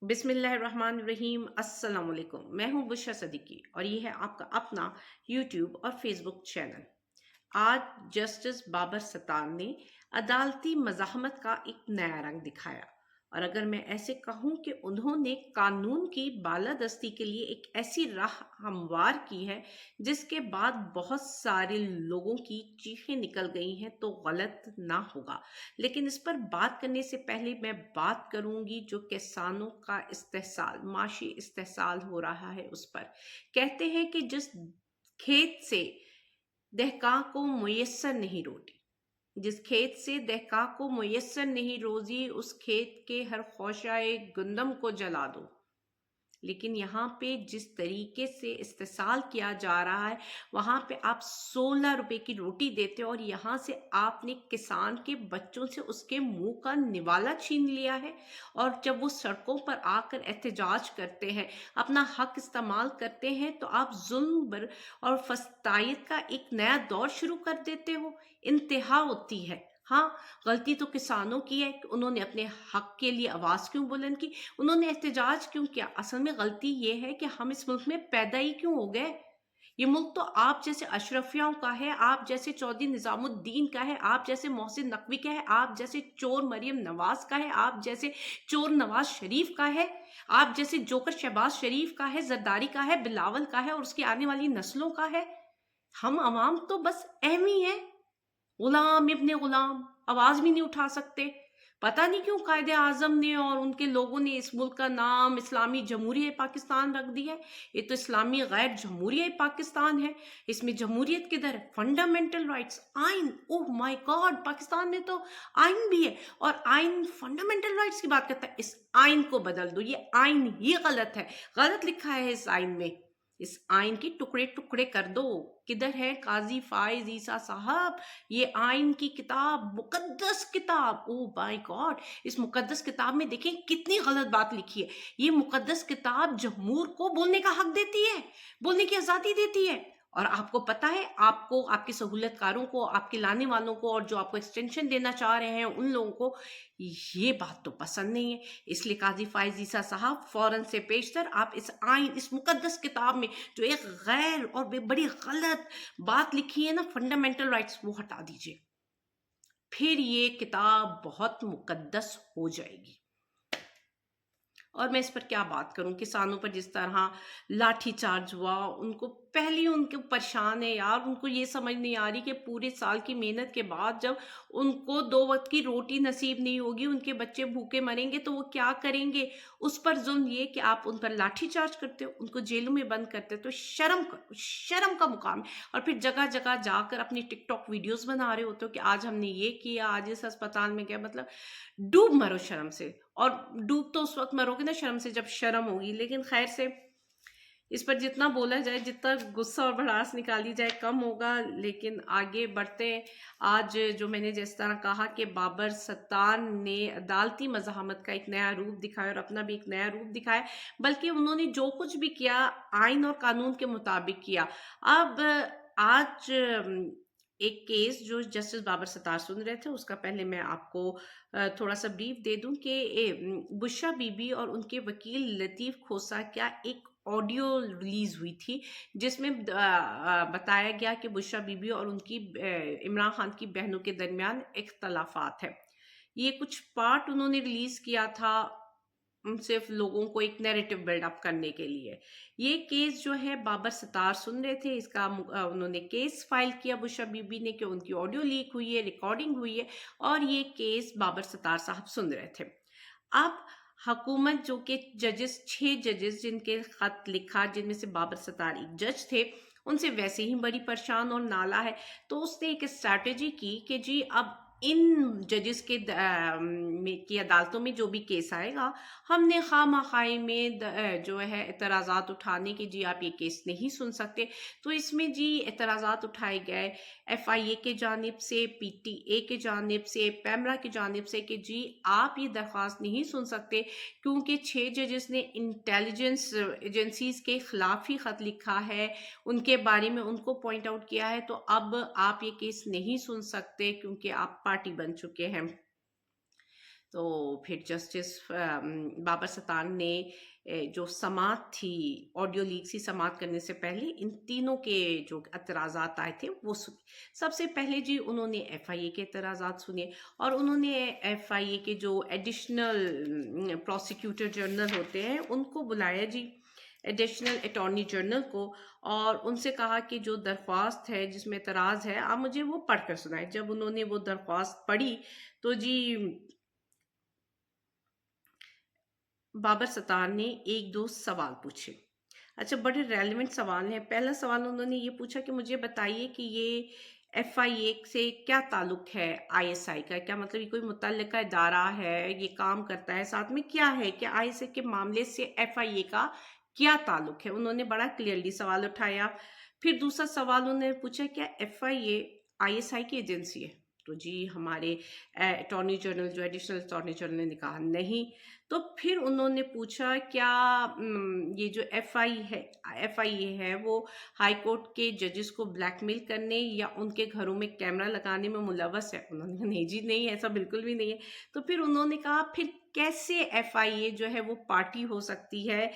बिस्मिल्लाहिर्रहमानिर्रहीम। अस्सलाम वालेकुम। मैं हूं बुशरा सदीकी और ये है आपका अपना यूट्यूब और फेसबुक चैनल। आज जस्टिस बाबर सत्तार ने अदालती मज़ाहमत का एक नया रंग दिखाया, और अगर मैं ऐसे कहूं कि उन्होंने कानून की बालादस्ती के लिए एक ऐसी राह हमवार की है जिसके बाद बहुत सारे लोगों की चीखें निकल गई हैं, तो गलत ना होगा। लेकिन इस पर बात करने से पहले मैं बात करूंगी जो किसानों का इस्तेहसाल, माशी इस्तेहसाल हो रहा है उस पर। कहते हैं कि जिस खेत से दहका को मुयस्सर नहीं रोटी, जिस खेत से दहका को मुयस्सर नहीं रोजी, उस खेत के हर खोशाए गुंदम को जला दो। लेकिन यहाँ पे जिस तरीके से इस्तेसाल किया जा रहा है, वहाँ पे आप 16 रुपए की रोटी देते हो और यहाँ से आपने किसान के बच्चों से उसके मुंह का निवाला छीन लिया है। और जब वो सड़कों पर आकर एहतजाज करते हैं, अपना हक इस्तेमाल करते हैं, तो आप जुल्म और फस्तायत का एक नया दौर शुरू कर देते हो। इंतहा होती है। हाँ, गलती तो किसानों की है कि उन्होंने अपने हक के लिए आवाज़ क्यों बुलंद की, उन्होंने एहतजाज क्यों किया। असल में गलती ये है कि हम इस मुल्क में पैदा ही क्यों हो गए। ये मुल्क तो आप जैसे अशरफियाओं का है, आप जैसे चौधरी निजामुद्दीन का है, आप जैसे मोहसिन नकवी का है, आप जैसे चोर मरियम नवाज का है, आप जैसे चोर नवाज शरीफ का है, आप जैसे जोकर शहबाज शरीफ का है, जरदारी का है, बिलावल का है और उसकी आने वाली नस्लों का है। हम अवाम तो बस अहमी है, गुलाम इब्ने गुलाम, आवाज भी नहीं उठा सकते। पता नहीं क्यों कायदे आजम ने और उनके लोगों ने इस मुल्क का नाम इस्लामी जमहूरियत पाकिस्तान रख दिया है। ये तो इस्लामी गैर जमहूरियत पाकिस्तान है। इसमें जमहूरियत किधर है? फंडामेंटल राइट्स, आइन। ओह माय गॉड, पाकिस्तान में तो आइन भी है और आइन फंडामेंटल राइट्स की बात करता है। इस आइन को बदल दो, ये आइन ही गलत है, गलत लिखा है इस आइन में। इस आइन की टुकड़े टुकड़े कर दो। किधर है काजी फाइज ईसा साहब? ये आइन की किताब, मुकद्दस किताब, ओ माय गॉड, इस मुकद्दस किताब में देखें कितनी गलत बात लिखी है। ये मुकद्दस किताब जमहूर को बोलने का हक देती है, बोलने की आजादी देती है। और आपको पता है, आपको, आपके सहूलतकारों को, आपके लाने वालों को और जो आपको एक्सटेंशन देना चाह रहे हैं उन लोगों को ये बात तो पसंद नहीं है। इसलिए काजी फाइज ईसा साहब, फौरन से पेशतर आप इस आइन, इस मुकद्दस किताब में जो एक गैर और बड़ी गलत बात लिखी है ना, फंडामेंटल राइट्स, वो हटा दीजिए। फिर ये किताब बहुत मुकद्दस हो जाएगी। और मैं इस पर क्या बात करूं, किसानों पर जिस तरह लाठी चार्ज हुआ, उनको पहले उनके परेशान है यार, उनको ये समझ नहीं आ रही कि पूरे साल की मेहनत के बाद जब उनको 2 वक्त की रोटी नसीब नहीं होगी, उनके बच्चे भूखे मरेंगे, तो वो क्या करेंगे। उस पर जुल्म ये कि आप उन पर लाठी चार्ज करते हो, उनको जेलों में बंद करते हो, तो शर्म करो, शर्म का मुकाम है। और फिर जगह जगह जाकर अपनी टिकटॉक वीडियोस बना रहे होते हो कि आज हमने ये किया, आज इस अस्पताल में गया। मतलब डूब मरो शर्म से। और डूब तो उस वक्त मरोगे ना शर्म से जब शर्म होगी। लेकिन खैर से, इस पर जितना बोला जाए, जितना गुस्सा और भड़ास निकाली जाए, कम होगा। लेकिन आगे बढ़ते हैं। आज जो मैंने जिस तरह कहा कि बाबर सत्तार ने अदालती मज़ाहमत का एक नया रूप दिखाया और अपना भी एक नया रूप दिखाया, बल्कि उन्होंने जो कुछ भी किया आइन और कानून के मुताबिक किया। अब आज एक केस जो जस्टिस बाबर सत्तार सुन रहे थे, उसका पहले मैं आपको थोड़ा सा ब्रीफ दे दूं कि बुशरा बीबी और उनके वकील लतीफ़ खोसा क्या एक ऑडियो रिलीज हुई थी, जिसमें बताया गया कि बुशरा बीबी और उनकी इमरान खान की बहनों के दरमियान इख्तलाफात है। ये कुछ पार्ट उन्होंने रिलीज किया था सिर्फ लोगों को एक नैरेटिव बिल्डअप करने के लिए। ये केस जो है बाबर सत्तार सुन रहे थे, इसका उन्होंने केस फाइल किया बुशरा बीबी ने कि उनकी ऑडियो लीक हुई है, रिकॉर्डिंग हुई है, और ये केस बाबर सत्तार साहब सुन रहे थे। अब हुकूमत, जो कि जजेस, 6 जजेस जिनके खत लिखा, जिनमें से बाबर सत्तार एक जज थे, उनसे वैसे ही बड़ी परेशान और नाला है, तो उसने एक स्ट्रैटेजी की कि जी अब इन जजेस के की अदालतों में जो भी केस आएगा, हमने खामखाई में जो है एतराज़ात उठाने की, जी आप ये केस नहीं सुन सकते। तो इसमें जी एतराज़ात उठाए गए FIA के जानिब से, PTA के जानिब से, पैमरा की जानिब से कि जी आप ये दरख्वास्त नहीं सुन सकते क्योंकि 6 जजेस ने इंटेलिजेंस एजेंसीज के खिलाफ ही खत लिखा है, उनके बारे में उनको पॉइंट आउट किया है, तो अब आप ये केस नहीं सुन सकते क्योंकि आप पार्टी बन चुके हैं। تو پھر جسٹس بابر ستار نے جو سماعت تھی، آڈیو لیک سی سماعت کرنے سے پہلے ان تینوں کے جو اعتراضات آئے تھے وہ سنے۔ سب سے پہلے جی انہوں نے ایف آئی اے کے اعتراضات سنے، اور انہوں نے ایف آئی اے کے جو ایڈیشنل پروسیکیوٹر جنرل ہوتے ہیں ان کو بلایا جی، ایڈیشنل اٹارنی جنرل کو، اور ان سے کہا کہ جو درخواست ہے جس میں اعتراض ہے آپ مجھے وہ پڑھ کر سنائیں۔ جب انہوں نے وہ درخواست پڑھی تو جی بابر ستار نے ایک دو سوال پوچھے۔ اچھا، بڑے ریلیونٹ سوال ہیں۔ پہلا سوال انہوں نے یہ پوچھا کہ مجھے بتائیے کہ یہ ایف آئی اے سے کیا تعلق ہے، آئی ایس آئی کا، کیا مطلب یہ کوئی متعلقہ ادارہ ہے، یہ کام کرتا ہے، ساتھ میں کیا ہے کہ آئی ایس آئی کے معاملے سے ایف آئی اے کا کیا تعلق ہے۔ انہوں نے بڑا کلیئرلی سوال اٹھایا۔ پھر دوسرا سوال انہوں نے پوچھا کیا F I a I S I کی ایجنسی ہے؟ تو جی ہمارے اٹارنی جنرل جو ایڈیشنل اٹارنی جنرل نے کہا نہیں۔ تو پھر انہوں نے پوچھا کیا یہ جو ایف آئی اے ہے وہ ہائی کورٹ کے ججز کو بلیک میل کرنے یا ان کے گھروں میں کیمرہ لگانے میں ملوث ہے؟ انہوں نے کہا نہیں جی نہیں، ایسا بالکل بھی نہیں ہے۔ تو پھر انہوں نے کہا پھر کیسے ایف آئی اے جو ہے وہ پارٹی ہو سکتی ہے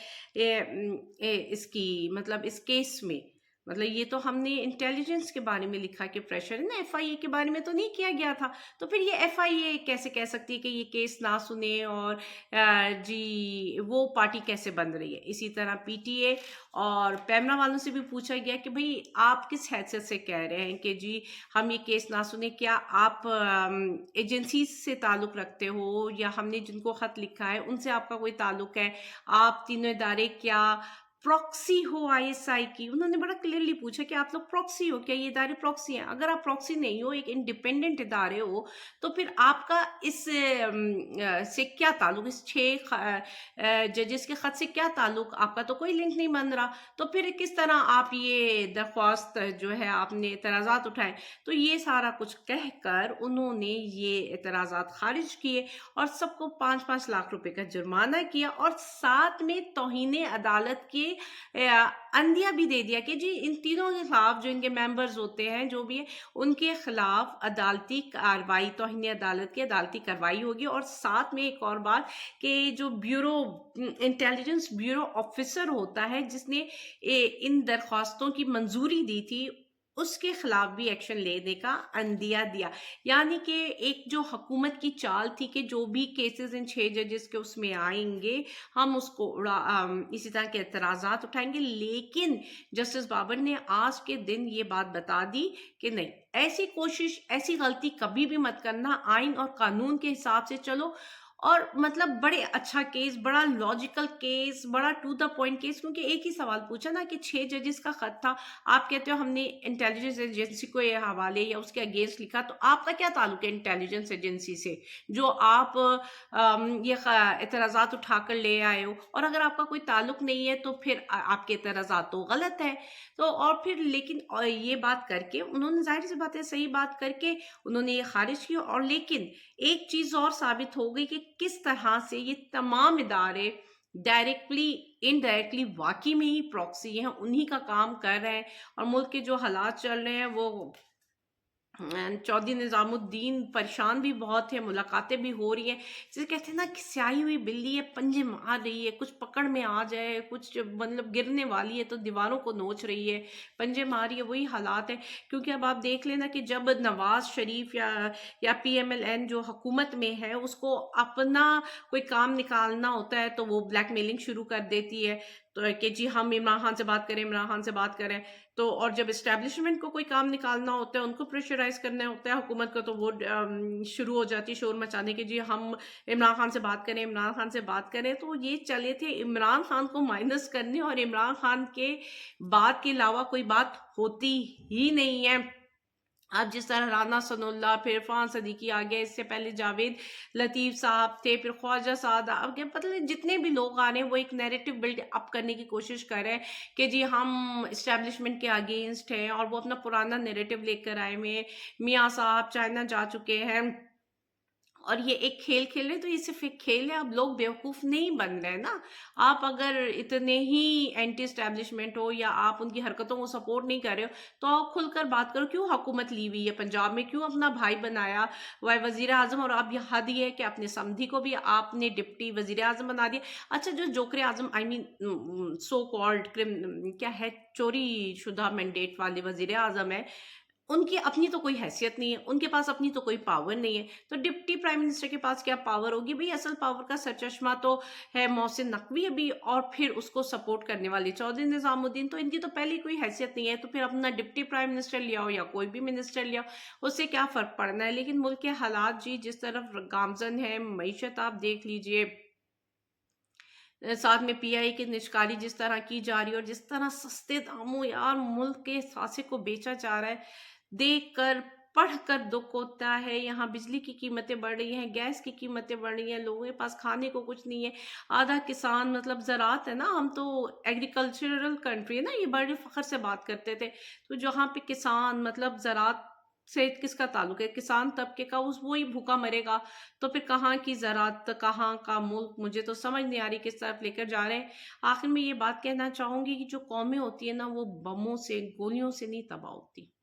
اس کی مطلب اس کیس میں؟ مطلب یہ تو ہم نے انٹیلیجنس کے بارے میں لکھا کہ پریشر ہے نا، ایف آئی اے کے بارے میں تو نہیں کیا گیا تھا۔ تو پھر یہ ایف آئی اے کیسے کہہ سکتی ہے کہ یہ کیس نہ سنے اور جی وہ پارٹی کیسے بن رہی ہے؟ اسی طرح پی ٹی اے اور پیمنا والوں سے بھی پوچھا گیا کہ بھئی آپ کس حیثیت سے کہہ رہے ہیں کہ جی ہم یہ کیس نہ سنیں؟ کیا آپ ایجنسیز سے تعلق رکھتے ہو یا ہم نے جن کو خط لکھا ہے ان سے آپ کا کوئی تعلق ہے؟ آپ تینوں ادارے کیا proxy who I S I کی؟ انہوں نے بڑا کلیئرلی پوچھا کہ آپ لوگ پروکسی ہو کیا؟ یہ ادارے پروکسی ہیں؟ اگر آپ پروکسی نہیں ہو، ایک انڈیپینڈنٹ ادارے ہو، تو پھر آپ کا اس سے کیا تعلق، اس 6 ججز کے خط سے کیا تعلق؟ آپ کا تو کوئی لنک نہیں بن رہا۔ تو پھر کس طرح آپ یہ درخواست جو ہے آپ نے اعتراضات اٹھائے؟ تو یہ سارا کچھ کہہ کر انہوں نے یہ اعتراضات خارج کیے اور سب کو 5-5 لاکھ روپے کا جرمانہ کیا، اور ساتھ میں توہین عدالت کے عندیہ بھی دے دیا کہ جی ان تینوں کے خلاف جو ان کے ممبرز ہوتے ہیں جو بھی ہے ان کے خلاف عدالتی کارروائی، توہین عدالت کی عدالتی کارروائی ہوگی۔ اور ساتھ میں ایک اور بات کہ جو انٹیلیجنس بیورو آفیسر ہوتا ہے جس نے ان درخواستوں کی منظوری دی تھی، اس کے خلاف بھی ایکشن لینے کا عندیہ دیا۔ یعنی کہ ایک جو حکومت کی چال تھی کہ جو بھی کیسز ان 6 ججز کے اس میں آئیں گے ہم اس کو اسی طرح کے اعتراضات اٹھائیں گے، لیکن جسٹس بابر نے آج کے دن یہ بات بتا دی کہ نہیں، ایسی کوشش، ایسی غلطی کبھی بھی مت کرنا، آئین اور قانون کے حساب سے چلو۔ اور مطلب بڑے اچھا کیس، بڑا لاجیکل کیس، بڑا ٹو دا پوائنٹ کیس، کیونکہ ایک ہی سوال پوچھا نا کہ 6 ججز کا خط تھا، آپ کہتے ہو ہم نے انٹیلیجنس ایجنسی کو یہ حوالے یا اس کے اگینسٹ لکھا، تو آپ کا کیا تعلق ہے انٹیلیجنس ایجنسی سے جو آپ یہ اعتراضات اٹھا کر لے آئے ہو؟ اور اگر آپ کا کوئی تعلق نہیں ہے تو پھر آپ کے اعتراضات تو غلط ہے۔ تو اور پھر لیکن یہ بات کر کے انہوں نے ظاہر سی بات ہے صحیح بات کر کے انہوں نے یہ خارج کیا، اور لیکن ایک چیز اور ثابت ہو گئی کہ کس طرح سے یہ تمام ادارے ڈائریکٹلی انڈائریکٹلی واقعی میں ہی پروکسی ہیں، انہی کا کام کر رہے ہیں، اور ملک کے جو حالات چل رہے ہیں وہ چودھری نظام الدین پریشان بھی بہت ہے، ملاقاتیں بھی ہو رہی ہیں، جسے کہتے ہیں نا کہ سیائی ہوئی بلی ہے، پنجے مار رہی ہے، کچھ پکڑ میں آ جائے، کچھ مطلب گرنے والی ہے تو دیواروں کو نوچ رہی ہے، پنجے مار رہی ہے، وہی حالات ہے۔ کیونکہ اب آپ دیکھ لینا کہ جب نواز شریف یا پی ایم ایل این جو حکومت میں ہے اس کو اپنا کوئی کام نکالنا ہوتا ہے تو وہ بلیک میلنگ شروع کر دیتی ہے، تو کہ جی ہم عمران خان سے بات کریں، عمران خان سے بات کریں۔ تو اور جب اسٹیبلشمنٹ کو کوئی کام نکالنا ہوتا ہے، ان کو پریشرائز کرنا ہوتا ہے حکومت کو، تو وہ شروع ہو جاتی ہے شور مچانے کے جی ہم عمران خان سے بات کریں، عمران خان سے بات کریں۔ تو یہ چلے تھے عمران خان کو مائنس کرنے، اور عمران خان کے بات کے علاوہ کوئی بات ہوتی ہی نہیں ہے۔ اب جس طرح رانا ثناء اللہ، پھر عرفان صدیقی آگے، اس سے پہلے جاوید لطیف صاحب تھے، پھر خواجہ سعد، اب مطلب جتنے بھی لوگ آ رہے ہیں وہ ایک نیریٹو بلڈ اپ کرنے کی کوشش کر رہے ہیں کہ جی ہم اسٹیبلشمنٹ کے اگینسٹ ہیں، اور وہ اپنا پرانا نیریٹو لے کر آئے ہوئے ہیں۔ میاں صاحب چائنا جا چکے ہیں، और ये एक खेल खेल रहे हैं तो ये सिर्फ एक खेल है। अब लोग बेवकूफ़ नहीं बन रहे हैं ना। आप अगर इतने ही एंटी एस्टैब्लिशमेंट हो या आप उनकी हरकतों को सपोर्ट नहीं कर रहे हो, तो आप खुलकर बात करो। क्यों हुकूमत ली हुई है पंजाब में, क्यों अपना भाई बनाया वज़ीर आज़म, और अब यहाँ दी है कि अपने समधी को भी आपने डिप्टी वज़ीर आज़म बना दिया। अच्छा, जो joker Azam I mean so called क्या है, चोरी शुदा मैंडेट वाले वज़ीर आज़म है, उनकी अपनी तो कोई हैसियत नहीं है, उनके पास अपनी तो कोई पावर नहीं है, तो डिप्टी प्राइम मिनिस्टर के पास क्या पावर होगी भाई? असल पावर का सरचश्मा तो है मोहसिन नकवी अभी, और फिर उसको सपोर्ट करने वाले चौधरी निजामुद्दीन। तो इनकी तो पहले कोई हैसियत नहीं है, तो फिर अपना डिप्टी प्राइम मिनिस्टर ले आओ या कोई भी मिनिस्टर ले आओ, उससे क्या फ़र्क पड़ना है। लेकिन मुल्क के हालात जी जिस तरफ गामजन है, मईशत आप देख लीजिए, साथ में पीआई की निष्कारी जिस तरह की जा रही है, और जिस तरह सस्ते दामों यार मुल्क के सासे को बेचा जा रहा है, देख कर पढ़ कर दुख होता है। यहाँ बिजली की कीमतें बढ़ रही हैं, गैस की कीमतें बढ़ रही हैं, लोगों के पास खाने को कुछ नहीं है। आधा किसान मतलब ज़राअत है ना, हम तो एग्रीकल्चरल कंट्री है ना, ये बड़े फ़ख्र से बात करते थे। तो जहाँ पे किसान मतलब ज़राअत से किसका ताल्लुक है, किसान तबके का, उस वही भूखा मरेगा। तो फिर कहाँ की ज़राअत, कहाँ का मुल्क, मुझे तो समझ नहीं आ रही किस तरफ लेकर जा रहे हैं। आखिर में ये बात कहना चाहूँगी कि जो कौमें होती है ना, वो बमों से, गोलियों से नहीं तबाह होती।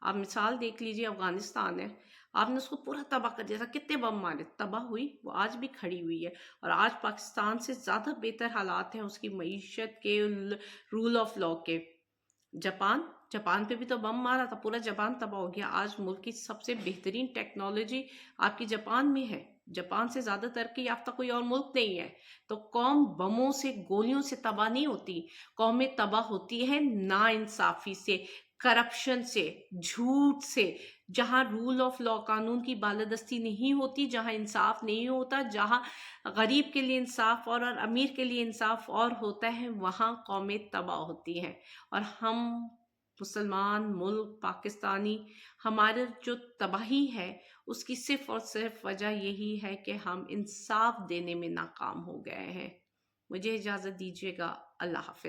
आप मिसाल देख लीजिए, अफगानिस्तान है, आपने उसको पूरा तबाह कर दिया था, कितने बम मारे, तबाह हुई, वो आज भी खड़ी हुई है। और आज पाकिस्तान से ज़्यादा बेहतर हालात हैं उसकी मईशत के, रूल ऑफ लॉ के। जापान, जापान पे भी तो बम मारा था, पूरा जापान तबाह हो गया। आज मुल्क की सबसे बेहतरीन टेक्नोलॉजी आपकी जापान में है। जापान से ज़्यादा तरक्की याफ्ता कोई और मुल्क नहीं है। तो कौम बमों से, गोलियों से तबाह नहीं होती, कौमें तबाह होती है नाइंसाफ़ी से, करप्शन से, झूठ से। जहाँ रूल ऑफ लॉ, कानून की बालादस्ती नहीं होती, जहाँ इंसाफ नहीं होता, जहाँ गरीब के लिए इंसाफ और अमीर के लिए इंसाफ और होता है, वहाँ कौमें तबाह होती हैं। और हम मुसलमान मुल्क पाकिस्तानी, हमारे जो तबाही है उसकी सिर्फ और सिर्फ वजह यही है कि हम इंसाफ देने में नाकाम हो गए हैं। मुझे इजाज़त दीजिएगा। अल्लाह हाफ़िज़।